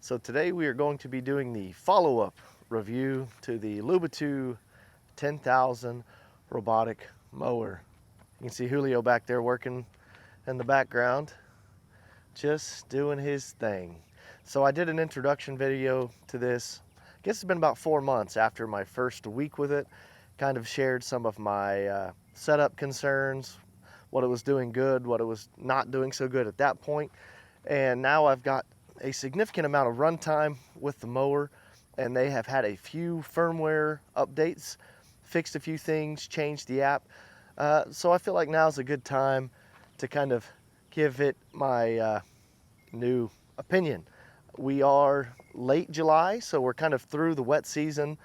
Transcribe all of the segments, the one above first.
So today we are going to be doing the follow-up review to the LUBA 2 10,000 robotic mower. You can see Julio back there working in the background, just doing his thing. So I did an introduction video to this. I guess it's been about 4 months after my first week with it. Kind of shared some of my setup concerns, what it was doing good, what it was not doing so good at that point. And now I've got a significant amount of runtime with the mower, and they have had a few firmware updates, fixed a few things, changed the app. So I feel like now's a good time to kind of give it my new opinion. We are late July, so we're kind of through the wet season.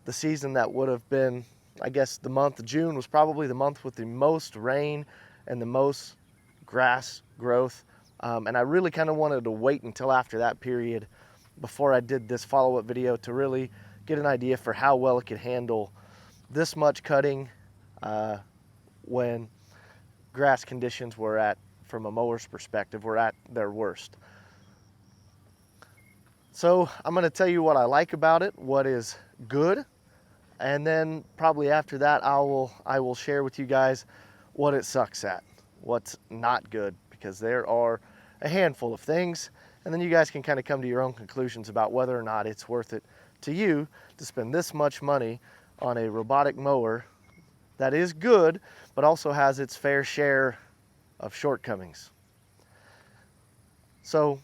The season that would have been, I guess the month of June was probably the month with the most rain and the most grass growth. And I really kind of wanted to wait until after that period before I did this follow-up video to really get an idea for how well it could handle this much cutting when grass conditions were at, from a mower's perspective, were at their worst. So I'm going to tell you what I like about it, what is good, and then probably after that I will share with you guys what it sucks at, what's not good, because there are a handful of things, and then you guys can kind of come to your own conclusions about whether or not it's worth it to you to spend this much money on a robotic mower that is good, but also has its fair share of shortcomings. So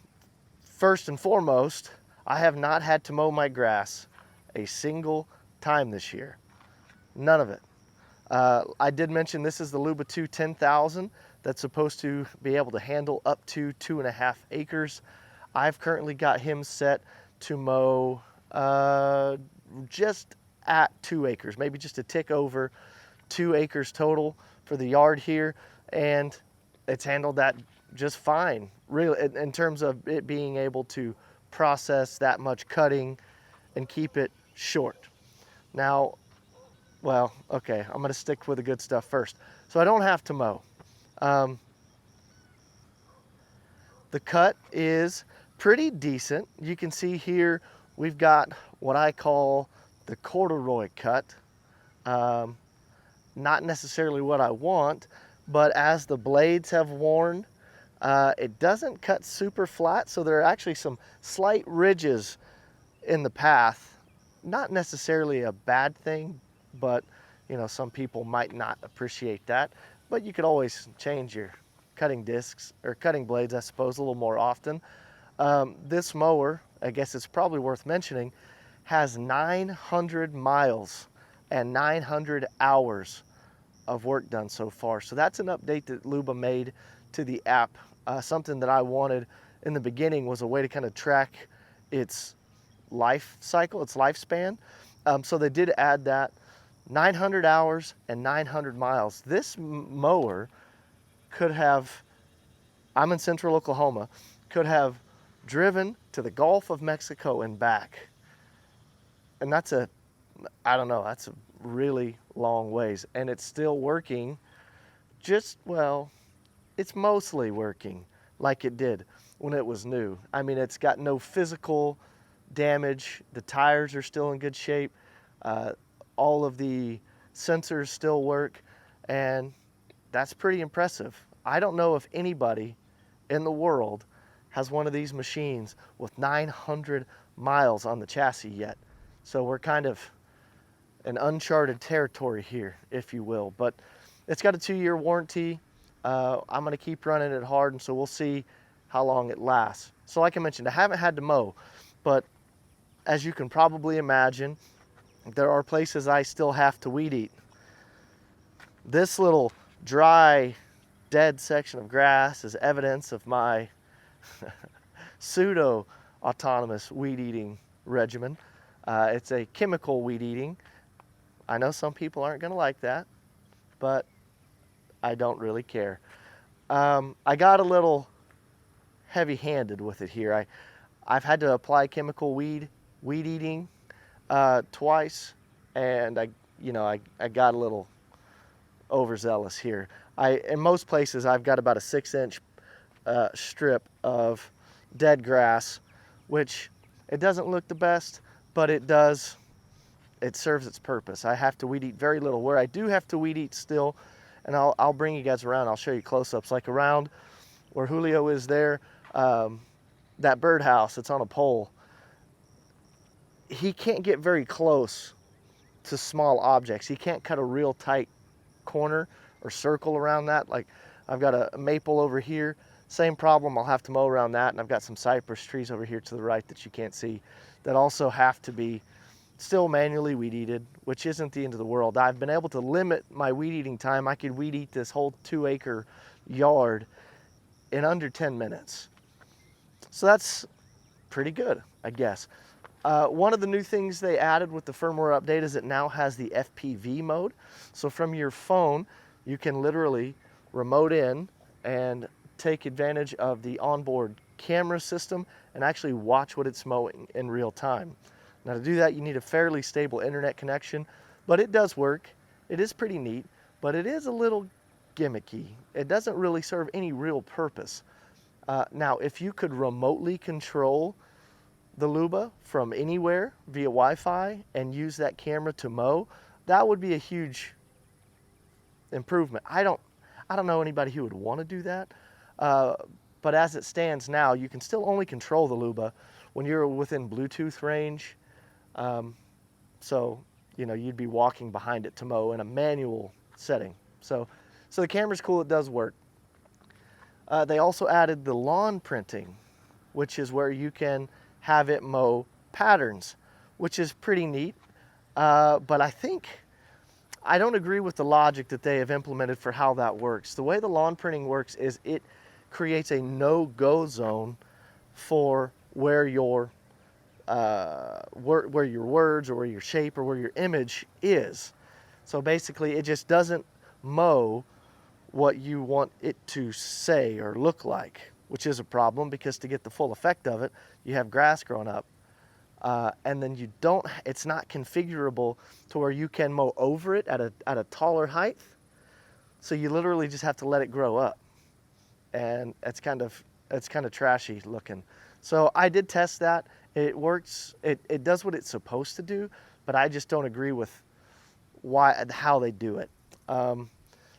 first and foremost, I have not had to mow my grass a single time this year. None of it. I did mention this is the LUBA 2 10,000 that's supposed to be able to handle up to 2.5 acres. I've currently got him set to mow just at 2 acres, maybe just a tick over 2 acres total for the yard here, and it's handled that just fine, really, in terms of it being able to process that much cutting and keep it short. Now, well, okay, I'm gonna stick with the good stuff first. So I don't have to mow. The cut is pretty decent. You can see here we've got what I call the corduroy cut. Not necessarily what I want, but as the blades have worn, it doesn't cut super flat, so there are actually some slight ridges in the path. Not necessarily a bad thing, but you know, some people might not appreciate that. But you could always change your cutting discs or cutting blades, I suppose, a little more often. This mower, I guess it's probably worth mentioning, has 900 miles and 900 hours of work done so far. So that's an update that LUBA made to the app. Something that I wanted in the beginning was a way to kind of track its life cycle, its lifespan. So they did add that. 900 hours and 900 miles. This mower could have, I'm in central Oklahoma, could have driven to the Gulf of Mexico and back. And that's a, I don't know, that's a really long ways. And it's still working just, well, it's mostly working like it did when it was new. I mean, it's got no physical damage. The tires are still in good shape. All of the sensors still work, and that's pretty impressive. I don't know if anybody in the world has one of these machines with 900 miles on the chassis yet. So we're kind of in uncharted territory here, if you will. But it's got a 2-year warranty. I'm gonna keep running it hard, and so we'll see how long it lasts. So like I mentioned, I haven't had to mow, but as you can probably imagine, there are places I still have to weed eat. This little dry, dead section of grass is evidence of my pseudo-autonomous weed eating regimen. It's a chemical weed eating. I know some people aren't gonna like that, but I don't really care. I got a little heavy-handed with it here. I've had to apply chemical weed eating twice, and I got a little overzealous here. In most places I've got about a 6-inch strip of dead grass which it doesn't look the best, but it does, it serves its purpose. I have to weed eat very little. Where I do have to weed eat still, and I'll bring you guys around, I'll show you close-ups, like around where Julio is there, that birdhouse that's on a pole, he can't get very close to small objects. He can't cut a real tight corner or circle around that. Like I've got a maple over here, same problem. I'll have to mow around that, and I've got some cypress trees over here to the right that you can't see that also have to be still manually weed eated, which isn't the end of the world. I've been able to limit my weed eating time. I could weed eat this whole 2-acre yard in under 10 minutes. So that's pretty good, I guess. One of the new things they added with the firmware update is it now has the FPV mode. So from your phone, you can literally remote in and take advantage of the onboard camera system and actually watch what it's mowing in real time. Now to do that, you need a fairly stable internet connection, but it does work. It is pretty neat, but it is a little gimmicky. It doesn't really serve any real purpose. Now, if you could remotely control the LUBA from anywhere via Wi-Fi and use that camera to mow, that would be a huge improvement. I don't know anybody who would want to do that, but as it stands now, you can still only control the LUBA when you're within Bluetooth range. So, you know, you'd be walking behind it to mow in a manual setting. So the camera's cool, it does work. They also added the lawn printing, which is where you can have it mow patterns, which is pretty neat. But I don't agree with the logic that they have implemented for how that works. The way the lawn printing works is it creates a no-go zone for where your words or where your shape or where your image is. So basically, it just doesn't mow what you want it to say or look like, which is a problem because to get the full effect of it, you have grass growing up. And then it's not configurable to where you can mow over it at a taller height. So you literally just have to let it grow up. And it's kind of trashy looking. So I did test that. It works, it does what it's supposed to do, but I just don't agree with how they do it.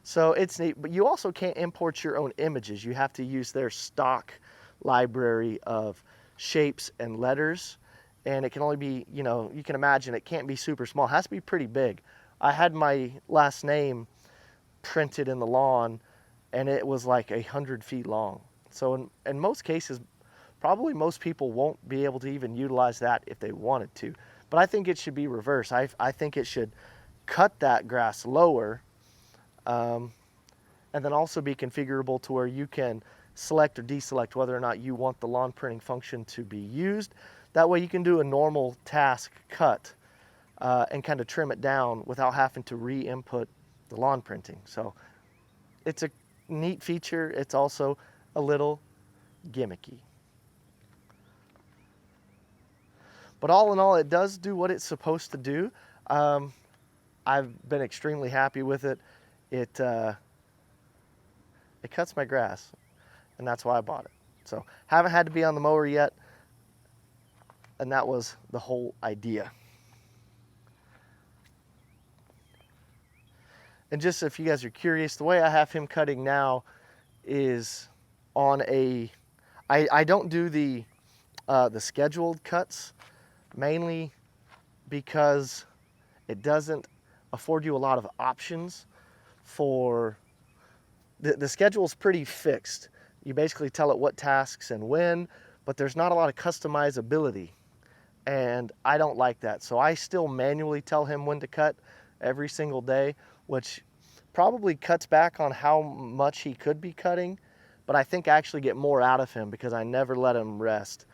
So it's neat, but you also can't import your own images. You have to use their stock library of shapes and letters, and it can only be, you know, you can imagine it can't be super small. It has to be pretty big. I had my last name printed in the lawn, and it was like 100 feet long. So in most cases, probably most people won't be able to even utilize that if they wanted to. But I think it should be reversed. I think it should cut that grass lower, and then also be configurable to where you can select or deselect whether or not you want the lawn printing function to be used. That way you can do a normal task cut and kind of trim it down without having to re-input the lawn printing. So it's a neat feature. It's also a little gimmicky. But all in all, it does do what it's supposed to do. I've been extremely happy with it. It cuts my grass, and that's why I bought it. So haven't had to be on the mower yet, and that was the whole idea. And just if you guys are curious, the way I have him cutting now is on I don't do the scheduled cuts, mainly because it doesn't afford you a lot of options for, the schedule's pretty fixed. You basically tell it what tasks and when, but there's not a lot of customizability, and I don't like that. So I still manually tell him when to cut every single day, which probably cuts back on how much he could be cutting, but I think I actually get more out of him because I never let him rest.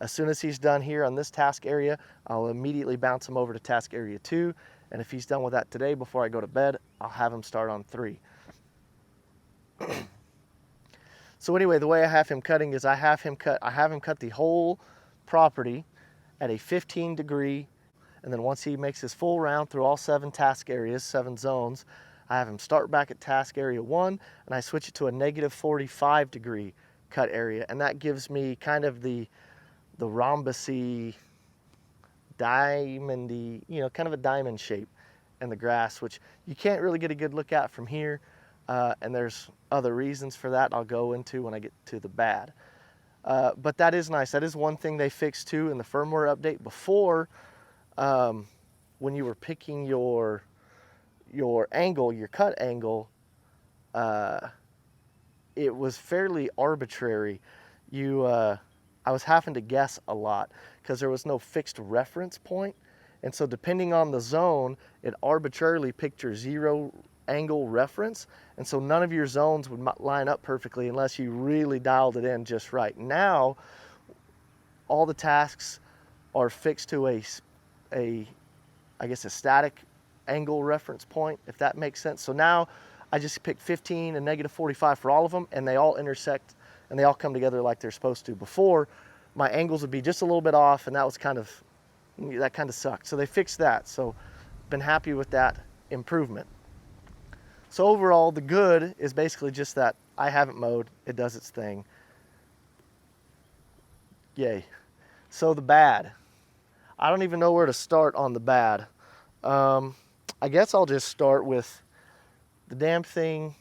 As soon as he's done here on this task area, I'll immediately bounce him over to task area 2, and if he's done with that today before I go to bed, I'll have him start on 3. So anyway, the way I have him cutting is I have him cut the whole property at a 15-degree, and then once he makes his full round through all 7 task areas, 7 zones, I have him start back at task area 1, and I switch it to a -45-degree cut area, and that gives me kind of the the rhombusy, diamondy, kind of a diamond shape in the grass, which you can't really get a good look at from here. And there's other reasons for that I'll go into when I get to the bad. But that is nice. That is one thing they fixed too in the firmware update. Before, when you were picking your angle, your cut angle, it was fairly arbitrary. I was having to guess a lot because there was no fixed reference point. And so depending on the zone, it arbitrarily picked your zero angle reference. And so none of your zones would line up perfectly unless you really dialed it in just right. Now, all the tasks are fixed to I guess a static angle reference point, if that makes sense. So now I just pick 15 and -45 for all of them, and they all intersect and they all come together like they're supposed to. Before, my angles would be just a little bit off, and that kind of sucked. So they fixed that. So been happy with that improvement. So overall, the good is basically just that I haven't mowed. It does its thing. Yay. So the bad. I don't even know where to start on the bad. I guess I'll just start with the damn thing.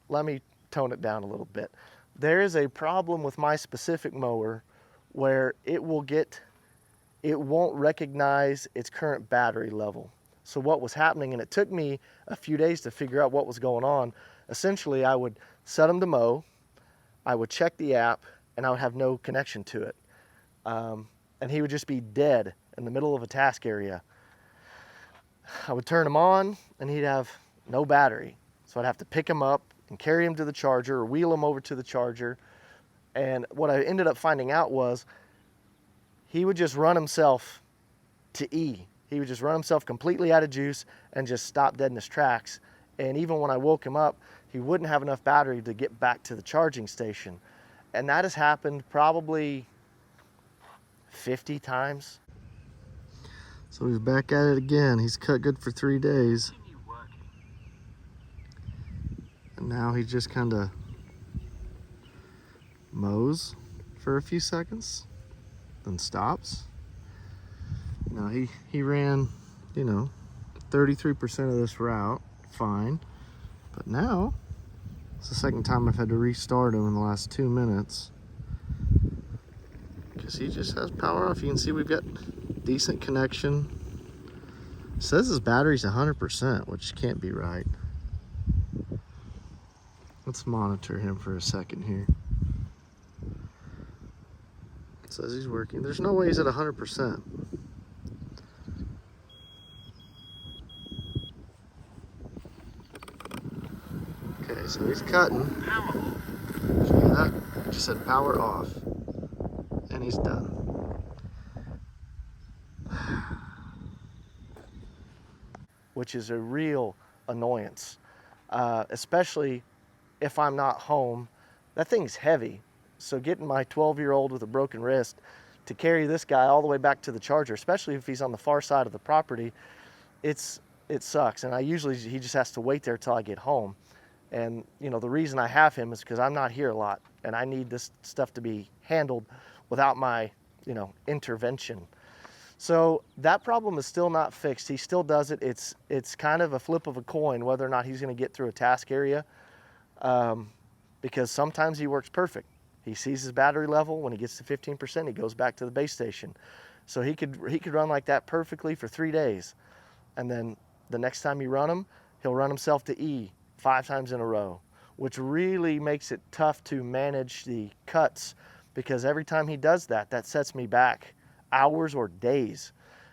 Let me tone it down a little bit. There is a problem with my specific mower where it won't recognize its current battery level. So what was happening, and it took me a few days to figure out what was going on. Essentially, I would set him to mow, I would check the app, and I would have no connection to it. And he would just be dead in the middle of a task area. I would turn him on, and he'd have no battery. So I'd have to pick him up and carry him to the charger or wheel him over to the charger. And what I ended up finding out was he would just run himself to E. He would just run himself completely out of juice and just stop dead in his tracks. And even when I woke him up, he wouldn't have enough battery to get back to the charging station. And that has happened probably 50 times. So he's back at it again. He's cut good for 3 days. And now he just kind of mows for a few seconds, then stops. Now he ran, 33% of this route, fine. But now, it's the second time I've had to restart him in the last 2 minutes. Because he just has power off. You can see we've got decent connection. It says his battery's 100%, which can't be right. Let's monitor him for a second here. It says he's working. There's no way he's at 100%. Okay, so he's cutting. See that? It just said power off. And he's done. Which is a real annoyance, especially if I'm not home. That thing's heavy. So getting my 12-year-old with a broken wrist to carry this guy all the way back to the charger, especially if he's on the far side of the property, it sucks. And he just has to wait there till I get home. And the reason I have him is because I'm not here a lot, and I need this stuff to be handled without my intervention. So that problem is still not fixed. He still does it. It's kind of a flip of a coin whether or not he's going to get through a task area, because sometimes he works perfect. He sees his battery level. When he gets to 15%, he goes back to the base station. So he could run like that perfectly for 3 days, and then the next time you run him, he'll run himself to E 5 times in a row, which really makes it tough to manage the cuts, because every time he does that, that sets me back hours or days.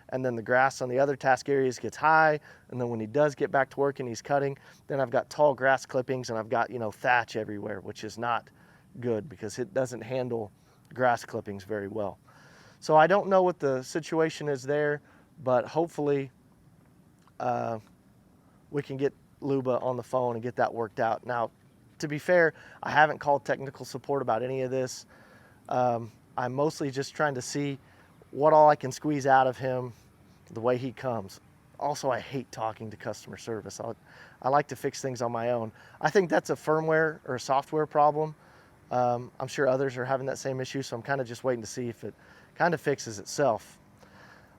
And then the grass on the other task areas gets high, and then when he does get back to work and he's cutting, then I've got tall grass clippings and I've got thatch everywhere, which is not good because it doesn't handle grass clippings very well. So I don't know what the situation is there, but hopefully we can get LUBA on the phone and get that worked out. Now, to be fair, I haven't called technical support about any of this. I'm mostly just trying to see what all I can squeeze out of him the way he comes. Also, I hate talking to customer service. I like to fix things on my own. I think that's a firmware or a software problem. I'm sure others are having that same issue, so I'm kind of just waiting to see if it kind of fixes itself.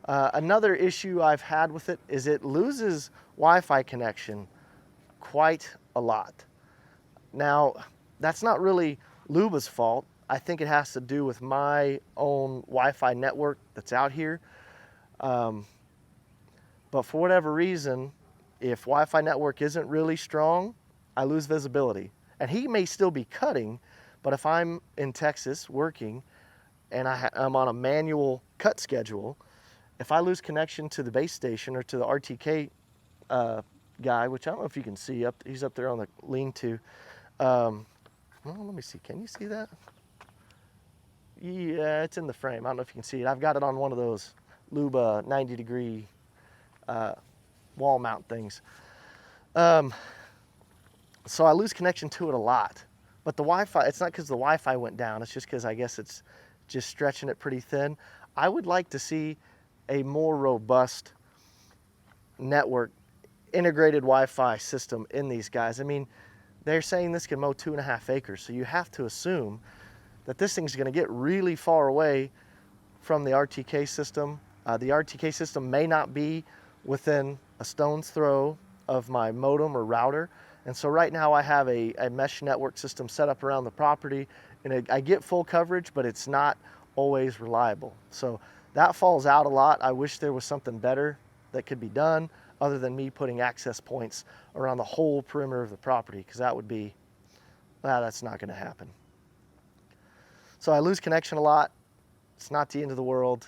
Another issue I've had with it is it loses Wi-Fi connection quite a lot. Now, that's not really LUBA's fault. I think it has to do with my own Wi-Fi network that's out here. But for whatever reason, if Wi-Fi network isn't really strong, I lose visibility. And he may still be cutting, but if I'm in Texas working and I'm on a manual cut schedule, if I lose connection to the base station or to the RTK guy, which I don't know if you can see, he's up there on the lean-to. Well, let me see, can you see that? Yeah, it's in the frame. I don't know if you can see it. I've got it on one of those LUBA 90-degree wall mount things. So I lose connection to it a lot. But the Wi-Fi, it's not because the Wi-Fi went down, it's just because I guess it's just stretching it pretty thin. I would like to see a more robust network, integrated Wi-Fi system in these guys. I mean, they're saying this can mow 2.5 acres, so you have to assume that this thing's gonna get really far away from the RTK system. The RTK system may not be within a stone's throw of my modem or router. And so right now I have a mesh network system set up around the property, and I get full coverage, but it's not always reliable. So that falls out a lot. I wish there was something better that could be done other than me putting access points around the whole perimeter of the property, because that would be, well, that's not gonna happen. So I lose connection a lot. It's not the end of the world.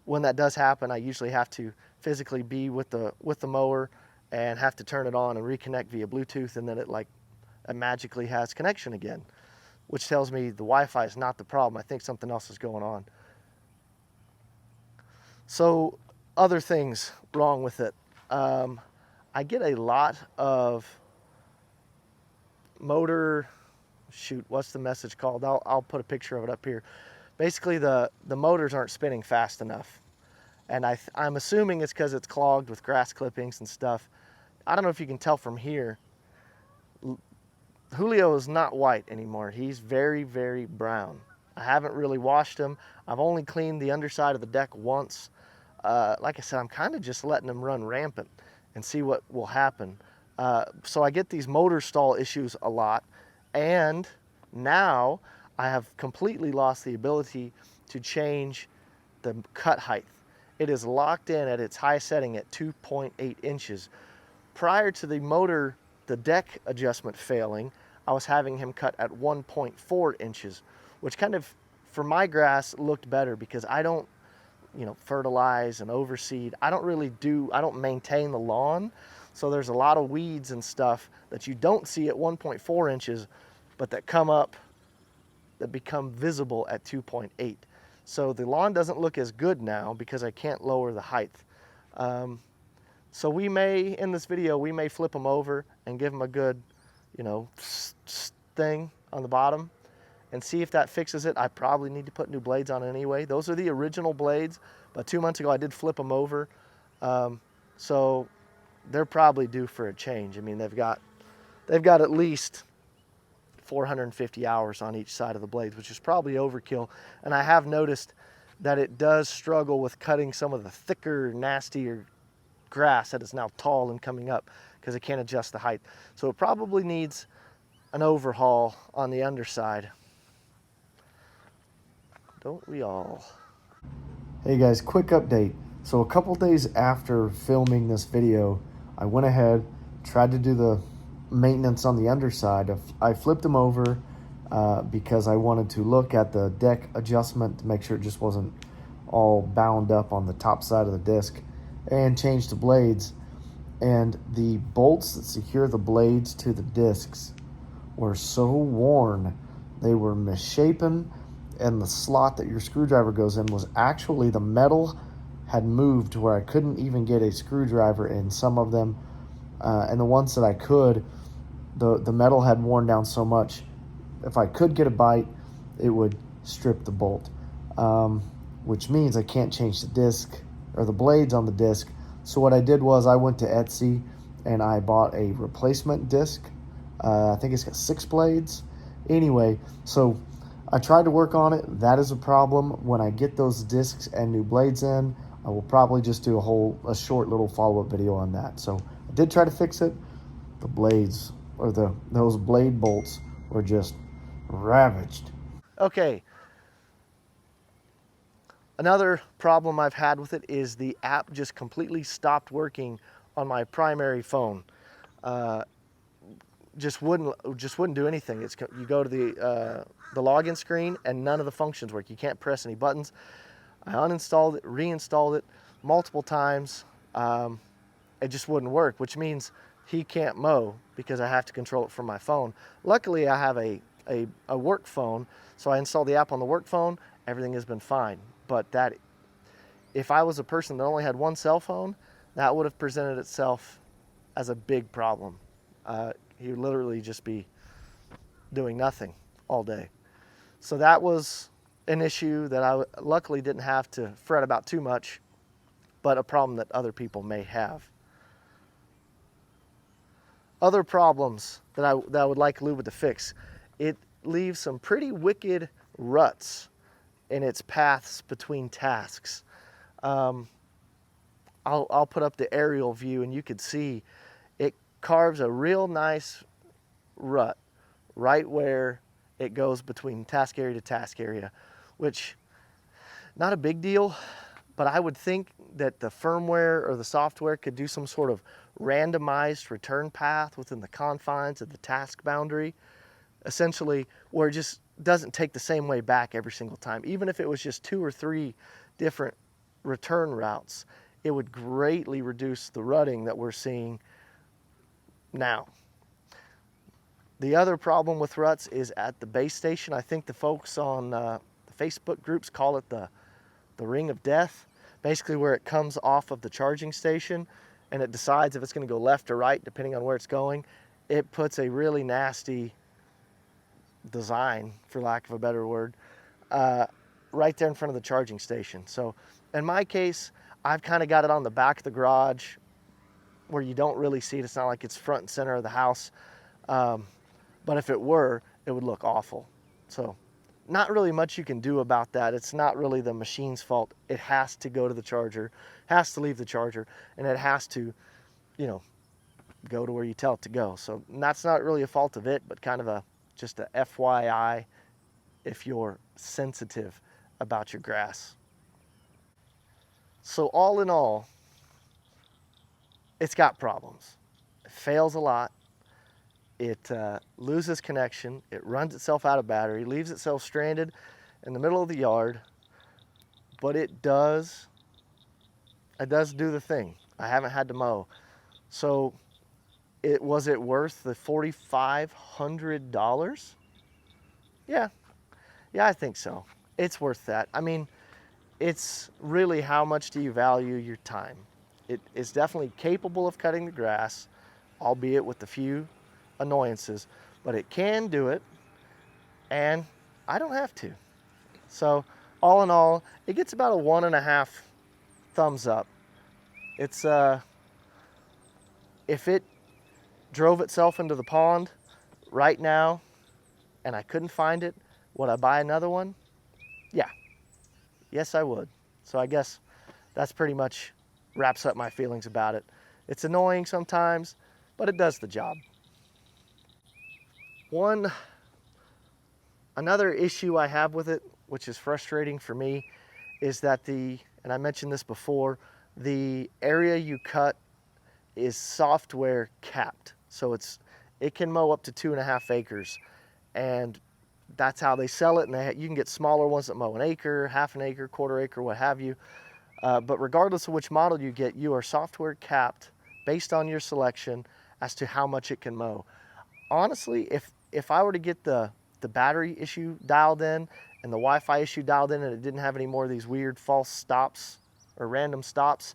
When that does happen, I usually have to physically be with the mower and have to turn it on and reconnect via Bluetooth, and then it magically has connection again, which tells me the Wi-Fi is not the problem. I think something else is going on. So other things wrong with it. I get a lot of motor, shoot, what's the message called? I'll put a picture of it up here. Basically, the motors aren't spinning fast enough. And I'm assuming it's because it's clogged with grass clippings and stuff. I don't know if you can tell from here. Julio is not white anymore. He's very, very brown. I haven't really washed him. I've only cleaned the underside of the deck once. Like I said, I'm kind of just letting him run rampant and see what will happen. So I get these motor stall issues a lot. And now I have completely lost the ability to change the cut height. It is locked in at its high setting at 2.8 inches. Prior to the deck adjustment failing, I was having him cut at 1.4 inches, which kind of, for my grass, looked better because I don't, fertilize and overseed. I don't maintain the lawn. So there's a lot of weeds and stuff that you don't see at 1.4 inches, but that come up, that become visible at 2.8. So the lawn doesn't look as good now because I can't lower the height. So we may, in this video, we may flip them over and give them a good, thing on the bottom and see if that fixes it. I probably need to put new blades on it anyway. Those are the original blades, but 2 months ago I did flip them over. So they're probably due for a change. I mean, they've got at least 450 hours on each side of the blades, which is probably overkill. And I have noticed that it does struggle with cutting some of the thicker, nastier grass that is now tall and coming up because it can't adjust the height. So it probably needs an overhaul on the underside. Don't we all? Hey guys, quick update. So a couple days after filming this video, I went ahead, tried to do the maintenance on the underside. I flipped them over because I wanted to look at the deck adjustment to make sure it just wasn't all bound up on the top side of the disc, and changed the blades. And the bolts that secure the blades to the discs were so worn, they were misshapen, and the slot that your screwdriver goes in was actually, the metal had moved to where I couldn't even get a screwdriver in some of them. And the ones that I could, the metal had worn down so much, if I could get a bite, it would strip the bolt, which means I can't change the disc or the blades on the disc. So what I did was I went to Etsy and I bought a replacement disc. I think it's got 6 blades, Anyway, so I tried to work on it. That is a problem. When I get those discs and new blades in, I will probably just do a short little follow-up video on that. So I did try to fix it. The blades, or those blade bolts, were just ravaged. Okay, another problem I've had with it is the app just completely stopped working on my primary phone. Uh, just wouldn't do anything. You go to the login screen and none of the functions work. You can't press any buttons. I uninstalled it, reinstalled it multiple times. It just wouldn't work, which means he can't mow because I have to control it from my phone. Luckily, I have a work phone, so I installed the app on the work phone. Everything has been fine. But if I was a person that only had one cell phone, that would have presented itself as a big problem. He would literally just be doing nothing all day. So that was an issue that I luckily didn't have to fret about too much, but a problem that other people may have. Other problems that I would like LUBA to fix: it leaves some pretty wicked ruts in its paths between tasks. I'll put up the aerial view and you could see it carves a real nice rut right where it goes between task area to task area, which not a big deal, but I would think that the firmware or the software could do some sort of randomized return path within the confines of the task boundary, essentially where it just doesn't take the same way back every single time. Even if it was just 2 or 3 different return routes, it would greatly reduce the rutting that we're seeing now. The other problem with ruts is at the base station. I think the folks on the Facebook groups call it the ring of death, basically where it comes off of the charging station and it decides if it's going to go left or right depending on where it's going. It puts a really nasty design, for lack of a better word, right there in front of the charging station. So in my case, I've kind of got it on the back of the garage where you don't really see it. It's not like it's front and center of the house. But if it were, it would look awful. So not really much you can do about that. It's not really the machine's fault. It has to go to the charger, has to leave the charger, and it has to, go to where you tell it to go. So that's not really a fault of it, but kind of just a FYI if you're sensitive about your grass. So all in all, it's got problems. It fails a lot. It loses connection. It runs itself out of battery, leaves itself stranded in the middle of the yard. But it does do the thing. I haven't had to mow. So was it worth the $4,500? Yeah, I think so. It's worth that. I mean, it's really how much do you value your time? It is definitely capable of cutting the grass, albeit with a few annoyances, but it can do it, and I don't have to. So all in all, it gets about a 1.5 thumbs up. It's if it drove itself into the pond right now and I couldn't find it, would I buy another one? Yeah. Yes, I would. So I guess that's pretty much wraps up my feelings about it. It's annoying sometimes, but it does the job. Another issue I have with it, which is frustrating for me, is that and I mentioned this before, the area you cut is software capped. So it can mow up to 2.5 acres, and that's how they sell it. And you can get smaller ones that mow an acre, half an acre, quarter acre, what have you. But regardless of which model you get, you are software capped based on your selection as to how much it can mow. Honestly, if I were to get the battery issue dialed in and the Wi-Fi issue dialed in and it didn't have any more of these weird false stops or random stops,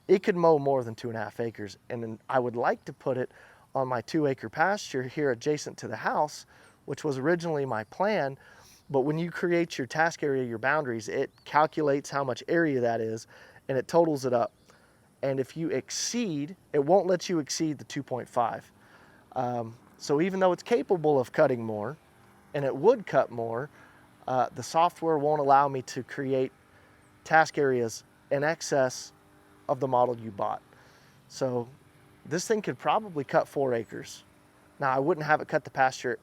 it could mow more than 2.5 acres. And then I would like to put it on my 2-acre pasture here adjacent to the house, which was originally my plan. But when you create your task area, your boundaries, it calculates how much area that is and it totals it up. And if you exceed, it won't let you exceed the 2.5. So even though it's capable of cutting more, and it would cut more, the software won't allow me to create task areas in excess of the model you bought. So this thing could probably cut 4 acres. Now, I wouldn't have it cut the pasture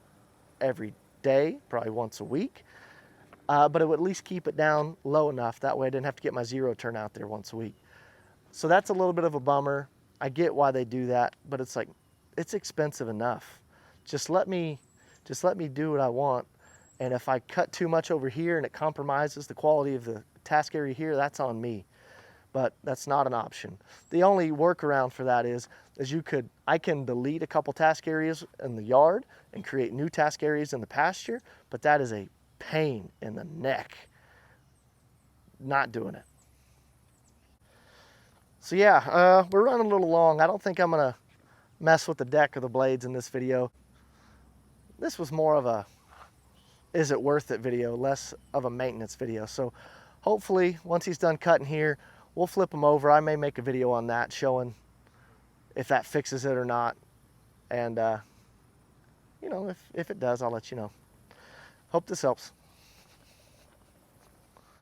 every day, probably once a week, but it would at least keep it down low enough. That way I didn't have to get my zero turn out there once a week. So that's a little bit of a bummer. I get why they do that, but it's like, it's expensive enough. Just let me do what I want. And if I cut too much over here and it compromises the quality of the task area here, that's on me. But that's not an option. The only workaround for that is I can delete a couple task areas in the yard and create new task areas in the pasture, but that is a pain in the neck. Not doing it. So yeah, we're running a little long. I don't think I'm gonna mess with the deck or the blades in this video. This was more of a is it worth it video, less of a maintenance video. So hopefully once he's done cutting here, we'll flip him over. I may make a video on that showing if that fixes it or not. And you know, if it does, I'll let you know. Hope this helps.